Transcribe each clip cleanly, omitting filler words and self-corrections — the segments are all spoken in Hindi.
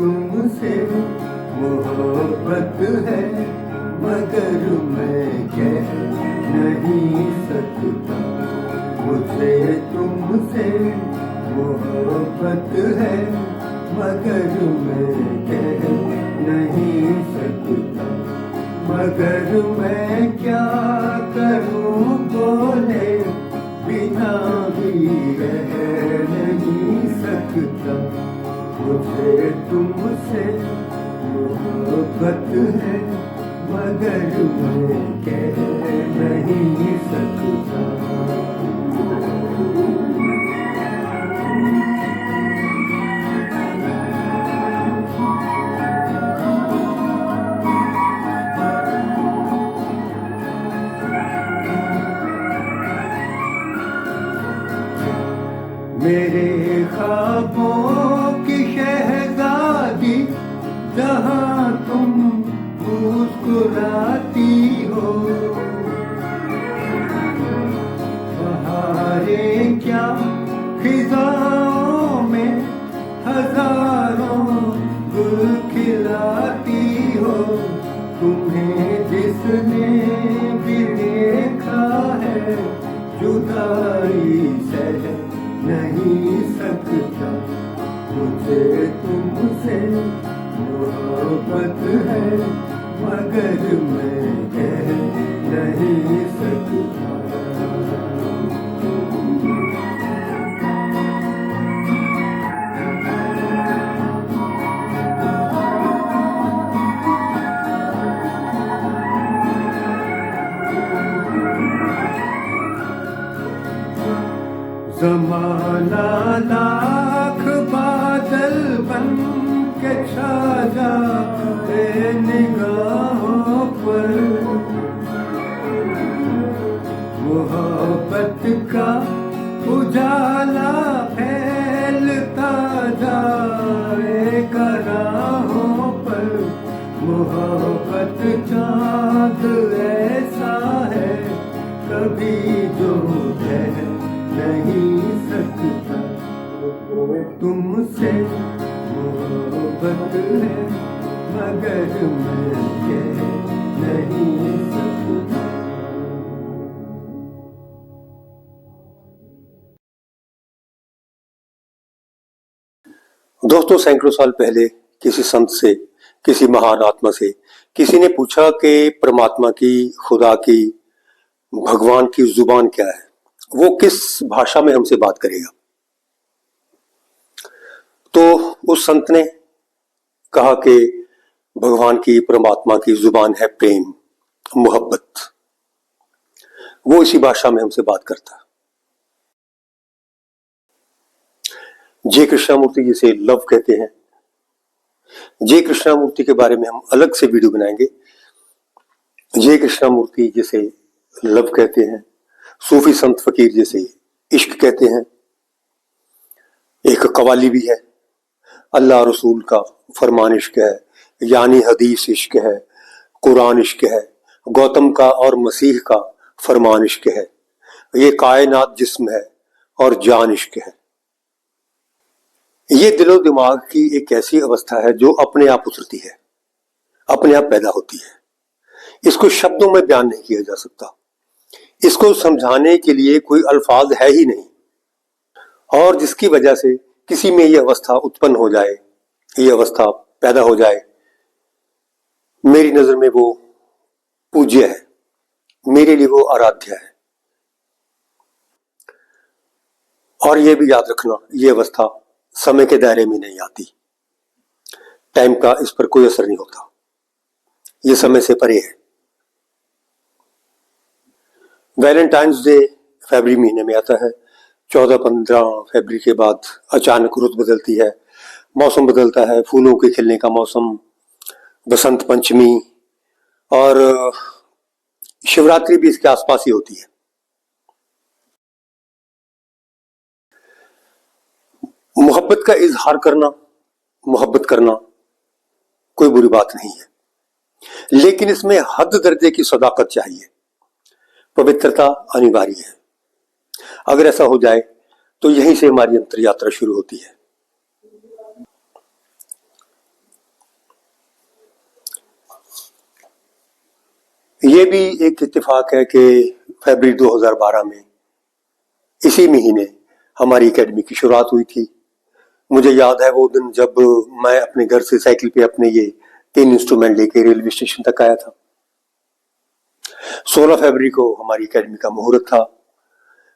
तुमसे मोहब्बत है, मगर मैं कह नहीं सकता। मुझे तुमसे मोहब्बत है, मगर मैं कह नहीं सकता। मगर मैं क्या करूं बोले बिना भी रह नहीं सकता। मुझे तुमसे मोहब्बत है, मगर मैं कह नहीं सकता। मेरे ख्वाबों की शहजादी, जहाँ तुम मुस्कुराती हो। बहारें क्या खिजाओं में हजारों गुल खिलाती हो। तुम्हें जिसने भी देखा है, जुदाई सह नहीं सकता। मुझे तुमसे मोहब्बत है, मगर मैं कह नहीं सकता। ज़माना लाख बादल बन के छा जाए निगाहों पर। मोहब्बत का उजाला फैलता जाएगा राहों पर। मोहब्बत चाँद ऐसा है, कभी जो है नहीं सकता। तुमसे मोहब्बत है, मगर मैं कह नहीं सकता। दोस्तों, सैकड़ों साल पहले किसी संत से, किसी महान आत्मा से किसी ने पूछा कि परमात्मा की, खुदा की, भगवान की जुबान क्या है, वो किस भाषा में हमसे बात करेगा। तो उस संत ने कहा कि भगवान की, परमात्मा की जुबान है प्रेम, मोहब्बत। वो इसी भाषा में हमसे बात करता है। जय कृष्णामूर्ति जिसे लव कहते हैं। जय कृष्णामूर्ति के बारे में हम अलग से वीडियो बनाएंगे। जय कृष्णामूर्ति जिसे लव कहते हैं, सूफी संत फकीर जिसे इश्क कहते हैं। एक कवाली भी है, अल्लाह रसूल का फरमान इश्क है, यानी हदीस इश्क है, कुरान इश्क है, गौतम का और मसीह का फरमान इश्क है। ये कायनात जिस्म है और जान इश्क है। ये दिलो दिमाग की एक ऐसी अवस्था है जो अपने आप उतरती है, अपने आप पैदा होती है। इसको शब्दों में बयान नहीं किया जा सकता। इसको समझाने के लिए कोई अल्फाज है ही नहीं। और जिसकी वजह से किसी में ये अवस्था उत्पन्न हो जाए, ये अवस्था पैदा हो जाए, मेरी नजर में वो पूज्य है, मेरे लिए वो आराध्य है। और ये भी याद रखना, ये अवस्था समय के दायरे में नहीं आती। टाइम का इस पर कोई असर नहीं होता, ये समय से परे है। वैलेंटाइंस डे फरवरी महीने में आता है। 14-15 फरवरी के बाद अचानक रुत बदलती है, मौसम बदलता है, फूलों के खिलने का मौसम, बसंत पंचमी और शिवरात्रि भी इसके आसपास ही होती है। मोहब्बत का इजहार करना, मोहब्बत करना कोई बुरी बात नहीं है, लेकिन इसमें हद दर्जे की सदाकत चाहिए, पवित्रता अनिवार्य है। अगर ऐसा हो जाए तो यहीं से हमारी अंतर यात्रा शुरू होती है। ये भी एक इत्तेफाक है कि फरवरी 2012 में इसी महीने हमारी एकेडमी की शुरुआत हुई थी। मुझे याद है वो दिन जब मैं अपने घर से साइकिल पे अपने ये 3 इंस्ट्रूमेंट लेके रेलवे स्टेशन तक आया था। 16 फरवरी को हमारी एकेडमी का मुहूर्त था,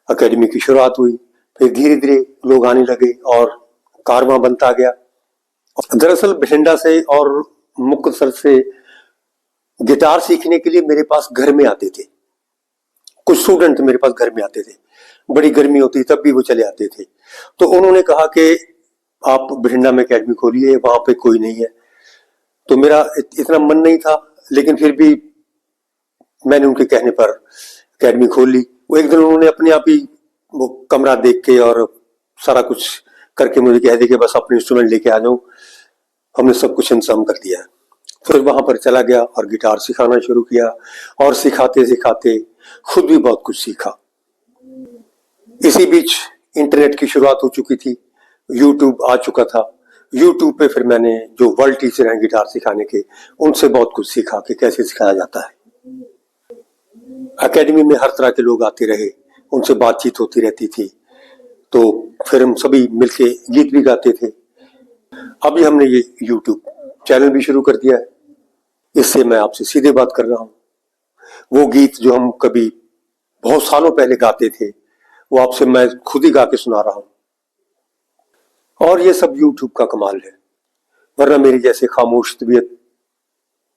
एकेडमी की शुरुआत हुई, फिर धीरे धीरे लोग आने लगे और कारवां बनता गया। दरअसल बठिंडा से और मुक्तसर से गिटार सीखने के लिए मेरे पास घर में आते थे, कुछ स्टूडेंट मेरे पास घर में आते थे, बड़ी गर्मी होती तब भी वो चले आते थे। तो उन्होंने कहा कि आप बठिंडा में एकेडमी खोलिए, वहां पे कोई नहीं है। तो मेरा इतना मन नहीं था, लेकिन फिर भी मैंने उनके कहने पर एकेडमी खोल ली। वो एक दिन उन्होंने अपने आप ही वो कमरा देख के और सारा कुछ करके मुझे कह दिया कि बस अपने इंस्ट्रूमेंट लेके आ जाओ। हमने सब कुछ इंतजाम कर दिया। फिर वहां पर चला गया और गिटार सिखाना शुरू किया और सिखाते सिखाते खुद भी बहुत कुछ सीखा। इसी बीच इंटरनेट की शुरुआत हो चुकी थी, यूट्यूब आ चुका था। यूट्यूब पे फिर मैंने जो वर्ल्ड टीचर हैं गिटार सिखाने के, उनसे बहुत कुछ सीखा कि कैसे सिखाया जाता है। एकेडमी में हर तरह के लोग आते रहे, उनसे बातचीत होती रहती थी, तो फिर हम सभी मिलके गीत भी गाते थे। अभी हमने ये यूट्यूब चैनल भी शुरू कर दिया है, इससे मैं आपसे सीधे बात कर रहा हूँ। वो गीत जो हम कभी बहुत सालों पहले गाते थे, वो आपसे मैं खुद ही गा के सुना रहा हूँ। और ये सब यूट्यूब का कमाल है, वरना मेरी जैसे खामोश तबीयत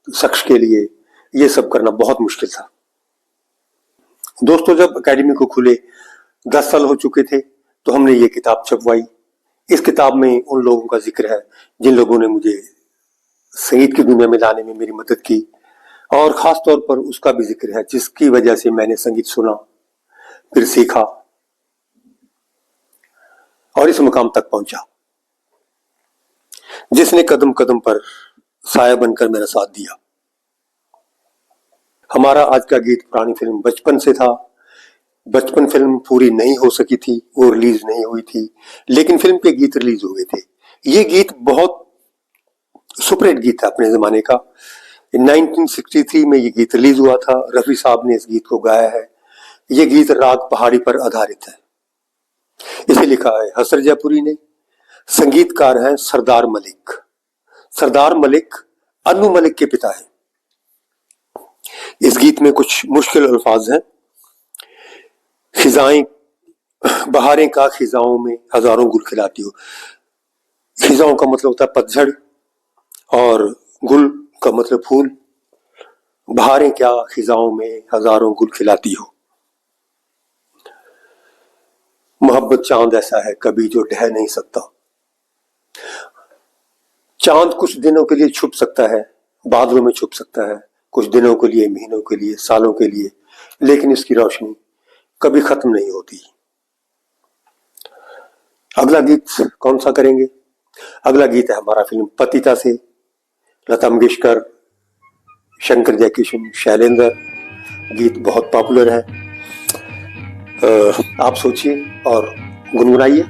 शख्स के लिए ये सब करना बहुत मुश्किल था। दोस्तों, जब एकेडमी को खुले 10 साल हो चुके थे तो हमने ये किताब छपवाई। इस किताब में उन लोगों का जिक्र है जिन लोगों ने मुझे संगीत की दुनिया में लाने में मेरी मदद की, और खास तौर पर उसका भी जिक्र है जिसकी वजह से मैंने संगीत सुना, फिर सीखा और इस मुकाम तक पहुंचा, जिसने कदम कदम पर साया बनकर मेरा साथ दिया। हमारा आज का गीत पुरानी फिल्म बचपन से था। बचपन फिल्म पूरी नहीं हो सकी थी, वो रिलीज नहीं हुई थी, लेकिन फिल्म के गीत रिलीज हुए थे। ये गीत बहुत सुपरहिट गीत था अपने जमाने का। 1963 में ये गीत रिलीज हुआ था। रफी साहब ने इस गीत को गाया है। ये गीत राग पहाड़ी पर आधारित है। इसे लिखा है हसर जयपुरी ने। संगीतकार हैं सरदार मलिक। सरदार मलिक अनु मलिक के पिता हैं। इस गीत में कुछ मुश्किल अल्फाज हैं। खिजाएं बहारें का खिजाओं में हजारों गुल खिलाती हो। खिजाओं का मतलब होता है पतझड़ और गुल का मतलब फूल। बहारें क्या खिजाओं में हजारों गुल खिलाती हो। मोहब्बत चांद ऐसा है कभी जो ढह नहीं सकता। चांद कुछ दिनों के लिए छुप सकता है, बादलों में छुप सकता है, कुछ दिनों के लिए, महीनों के लिए, सालों के लिए, लेकिन इसकी रोशनी कभी खत्म नहीं होती। अगला गीत कौन सा करेंगे? अगला गीत है हमारा फिल्म पतिता से। लता मंगेशकर, शंकर जयकिशन, शैलेंद्र। गीत बहुत पॉपुलर है। आप सोचिए और गुनगुनाइए।